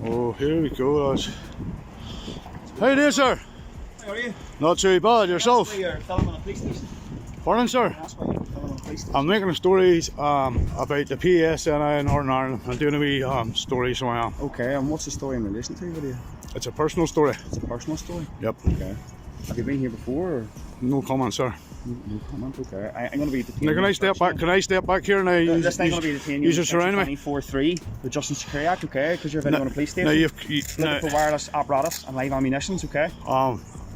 Oh, here we go, lads. How do you, sir? How are you? Not too bad. Yourself? That's why you're filming a police station. Pardon, sir? That's why you're filming a police station. I'm making stories about the PSNI in Northern Ireland. I'm doing a wee story, so I am. Okay, and what's the story in relation to? What do you? It's a personal story. It's a personal story? Yep. Okay. Have you been here before? Or? No comment, sir. No comment, okay. I'm going to be detained. Now, can I step back? Can I step back here now? This thing's going to be detained. You just surround me. 24.3, the Justice Security Act, okay? Because you're a on a police station. Now Looking for wireless apparatus and live ammunitions, okay?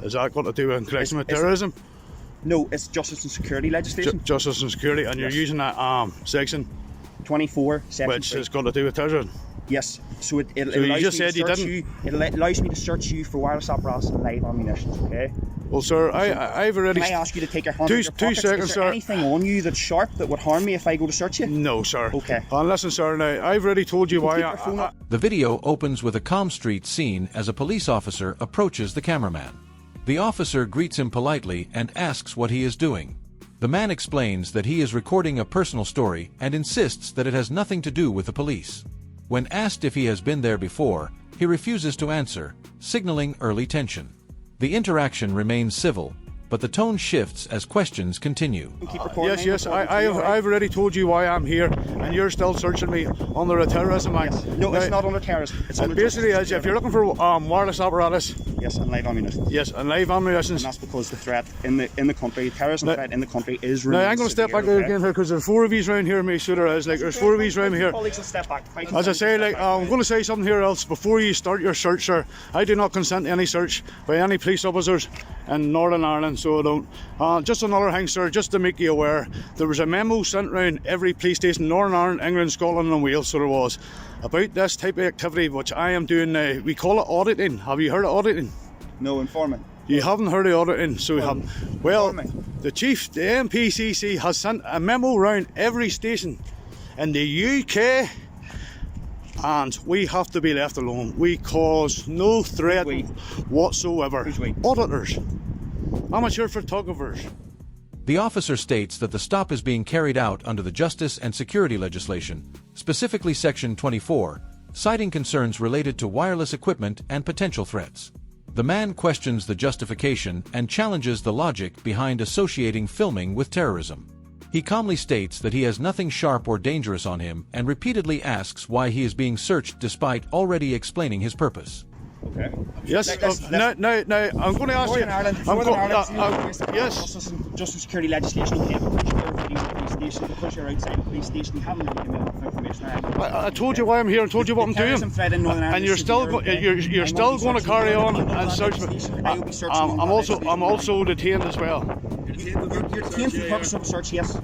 Is that got to do with connection with terrorism? No, it's justice and security legislation. Justice and security, and you're using that section 24, section which 3. has got to do with terrorism. Yes, so it So allows you me just to said you search didn't. you. It allows me to search you for wireless apparatus and live ammunitions. Okay. Well, sir, I've already. Can I ask you to take your hand Two- out your pockets? 2 seconds, Is there sir. anything on you that's sharp that would harm me if I go to search you? No, sir. Okay. Listen, sir. Now I've already told you why. Keep your phone up. The video opens with a calm street scene as a police officer approaches the cameraman. The officer greets him politely and asks what he is doing. The man explains that he is recording a personal story and insists that it has nothing to do with the police. When asked if he has been there before, he refuses to answer, signaling early tension. The interaction remains civil, but the tone shifts as questions continue. Keep recording. Yes. I've already told you why I'm here, and you're still searching me under a terrorism act. Yes. No, it's not under terrorism. It's under Basically, justice if you're looking for wireless apparatus, yes, and live ammunition. yes, and live ammunition. And that's because the threat in the country, terrorism threat in the country is. Now I'm going to step back there again here because there's 4 of these around here. Make sure there is. Like there's 4 of these around here. Colleagues will step back. As I say, like I'm going to say something here else before you start your search, sir. I do not consent to any search by any police officers in Northern Ireland, so I don't. Just another thing, sir, just to make you aware, there was a memo sent around every police station in Northern Ireland, England, Scotland and Wales, so there was, about this type of activity which I am doing now. We call it auditing. Have you heard of auditing? No, informant. You haven't heard of auditing, so we haven't. Well, Informing. the chief, the MPCC has sent a memo around every station in the UK, and we have to be left alone. We cause no threat We? whatsoever. Who's we? Auditors, amateur photographers. The officer states that the stop is being carried out under the justice and security legislation, specifically Section 24, citing concerns related to wireless equipment and potential threats. The man questions the justification and challenges the logic behind associating filming with terrorism. He calmly states that he has nothing sharp or dangerous on him and repeatedly asks why he is being searched despite already explaining his purpose. Okay. Yes, now, I'm going to ask you. Northern Ireland, yes. Justice and security legislation. Okay, because you're a police station, because you're outside a police station, you haven't really given enough information. I told you why I'm here and told you what I'm doing. And you're still you're still going to carry on and search me. I'm also detained as well. You're detained for the purpose of a search, yes.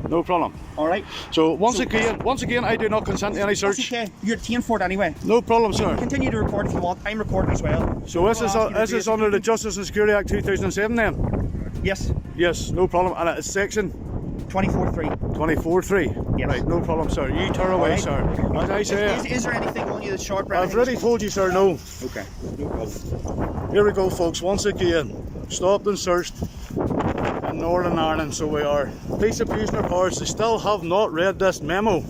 No problem. All right. So once again, I do not consent to any That's search. okay. You're detained for it anyway. No problem, sir. Continue to record if you want. I'm recording as well. So this is under the Justice and Security Act 2007 then? Yes. Yes, no problem. And it's section 24.3. 24.3. Yes. Right, no problem, sir. You turn away, Right. sir. As I say, Is there anything on you that's sharp? or I've anything already that's- told you, sir, no. Okay. No problem. Here we go, folks. Once again, stopped and searched in Northern Ireland, so we are. Police abusing their powers. They still have not read this memo,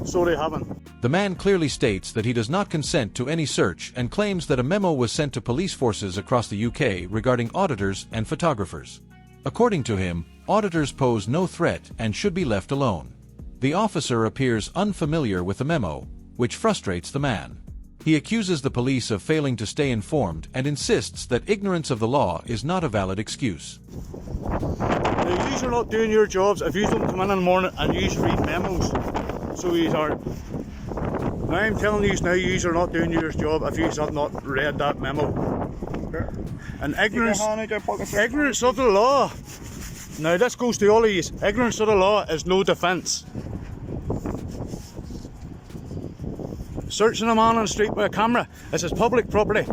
so they haven't. The man clearly states that he does not consent to any search and claims that a memo was sent to police forces across the UK regarding auditors and photographers. According to him, auditors pose no threat and should be left alone. The officer appears unfamiliar with the memo, which frustrates the man. He accuses the police of failing to stay informed and insists that ignorance of the law is not a valid excuse. Now, you are not doing your jobs if you don't come in the morning and you read memos. So you are. Now I'm telling you now, you are not doing your job if you have not read that memo. And ignorance of the law. Now this goes to all of you. Ignorance of the law is no defence. Searching a man on the street with a camera, this is public property.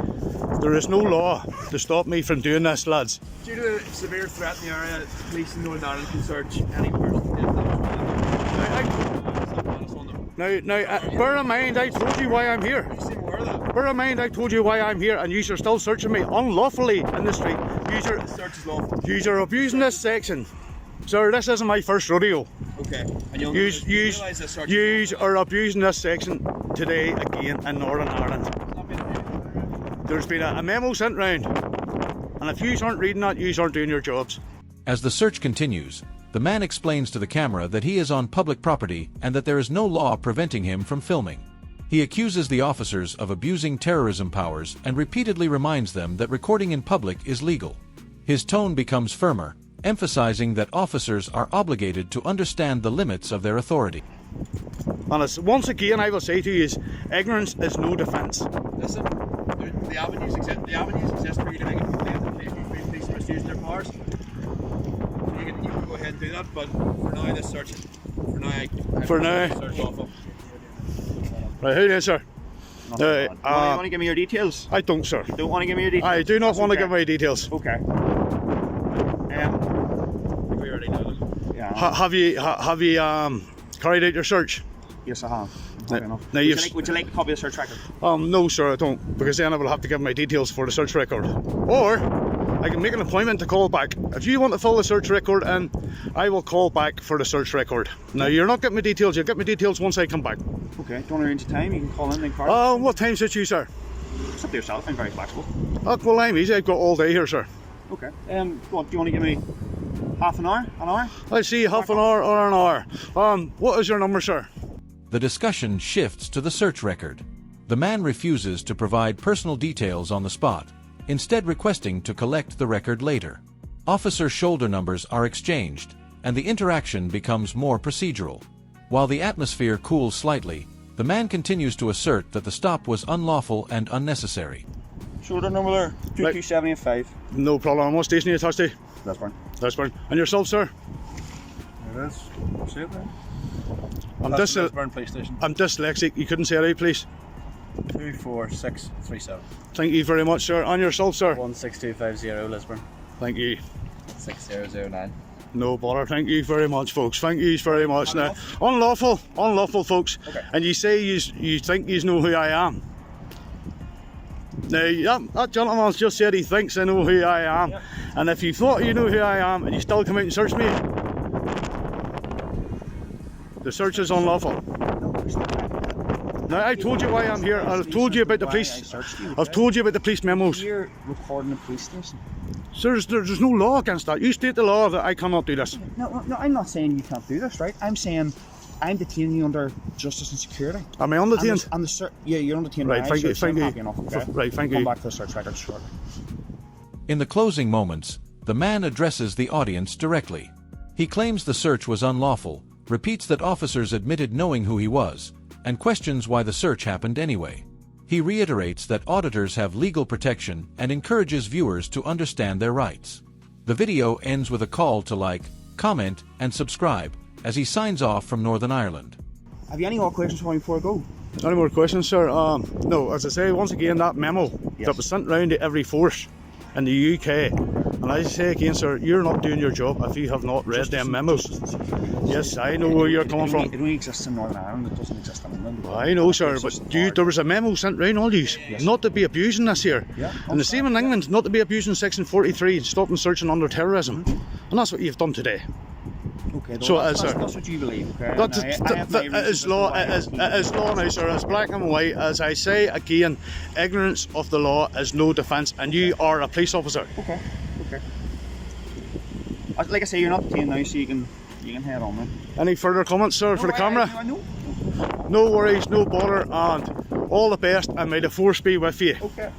There is no law to stop me from doing this, lads. Due to the severe threat in the area, police in Northern Ireland can search any person. Now, bear in mind, I told you why I'm here. Bear in mind, I told you why I'm here, and you are still searching me unlawfully in the street. Search is lawful. You are abusing this section. Sir, this isn't my first rodeo. Okay. And you'll Yous realise this search is are abusing this section today again in Northern Ireland. There's been a memo sent round, and if yous aren't reading that, yous aren't doing your jobs. As the search continues, the man explains to the camera that he is on public property and that there is no law preventing him from filming. He accuses the officers of abusing terrorism powers and repeatedly reminds them that recording in public is legal. His tone becomes firmer, emphasizing that officers are obligated to understand the limits of their authority. And once again, I will say to you, ignorance is no defence. Listen, the avenues exist. The avenues exist for you to make a complaint and police misusing their powers. You can go ahead and do that, but for now, this search. For now, search awful. Right, who is, sir? You want to give me your details? I don't, sir. You don't want to give me your details? I do not That's want to okay. give my details. Okay. We already know them. Yeah. Have you carried out your search? Yes, I have. Now Would you like a copy of the search record? No, sir, I don't, because then I will have to give my details for the search record. Or I can make an appointment to call back. If you want to fill the search record in, I will call back for the search record. Now, you're not getting my details. You'll get my details once I come back. Okay. Do you want to arrange a time? You can call in and card. What time suits you, sir? It's up to yourself. I'm very flexible. Well, I'm easy. I've got all day here, sir. Okay. Go on. Do you want to give me half an hour? An hour? I see, half an hour or an hour. What is your number, sir? The discussion shifts to the search record. The man refuses to provide personal details on the spot, instead requesting to collect the record later. Officer shoulder numbers are exchanged, and the interaction becomes more procedural. While the atmosphere cools slightly, the man continues to assert that the stop was unlawful and unnecessary. Shoulder number there. 22785. No problem. What station are you attached to? Lisburn. Lisburn. And yourself, sir? It is. See it there? I'm Lisburn Police Station. I'm dyslexic. You couldn't say it out, please. 24637. Thank you very much, sir. And yourself, sir? 16250 Lisburn. Thank you. 6009. No bother. Thank you very much, folks. Thank you very much. Now, unlawful, folks. Okay. And you say you think you know who I am. Now, that gentleman's just said he thinks I know who I am. Yeah. And if you thought you knew who I am and you still come out and search me, the search is unlawful. Now, I told you why I'm here. I've told you about the police. I've told you about the police memos. You're recording a police station. Sir, there's no law against that. You state the law that I cannot do this. No, I'm not saying you can't do this, right? I'm saying I'm detaining you under justice and security. Am I undetained? Yeah, you're undetained. Right, thank you. Happy enough, okay? Right, thank Come you. back to the search record shortly. In the closing moments, the man addresses the audience directly. He claims the search was unlawful, repeats that officers admitted knowing who he was, and questions why the search happened anyway. He reiterates that auditors have legal protection and encourages viewers to understand their rights. The video ends with a call to like, comment, and subscribe as he signs off from Northern Ireland. Have you any more questions for me before I go? Any more questions, sir? No, as I say, once again, that memo that was sent round to every force in the UK. And as I say again, sir, you're not doing your job if you have not read them memos. Yes, I know where you're coming from. It only exists in Northern Ireland, it doesn't exist in England. I know, sir, but there was a memo sent round all these, not to be abusing this here. Yeah, And the same in England, not to be abusing Section 43, stopping searching under terrorism. And that's what you've done today. Okay, So that's sir. what you believe, okay? It is law now, sir. It's black and white. As I say again, ignorance of the law is no defence, and you are a police officer. Okay. Like I say, you're not detained now, so you can head on then. Any further comments, sir, for the camera? I know. No worries, no bother, and all the best, and may the force be with you. Okay.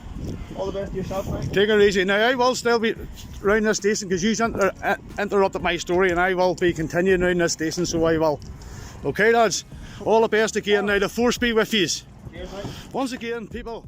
All the best to yourself, mate. Take it easy. Now, I will still be round this station because you interrupted my story, and I will be continuing round this station, so I will. Okay, lads? All the best again. Now, the force be with you. Cheers, mate. Once again, people.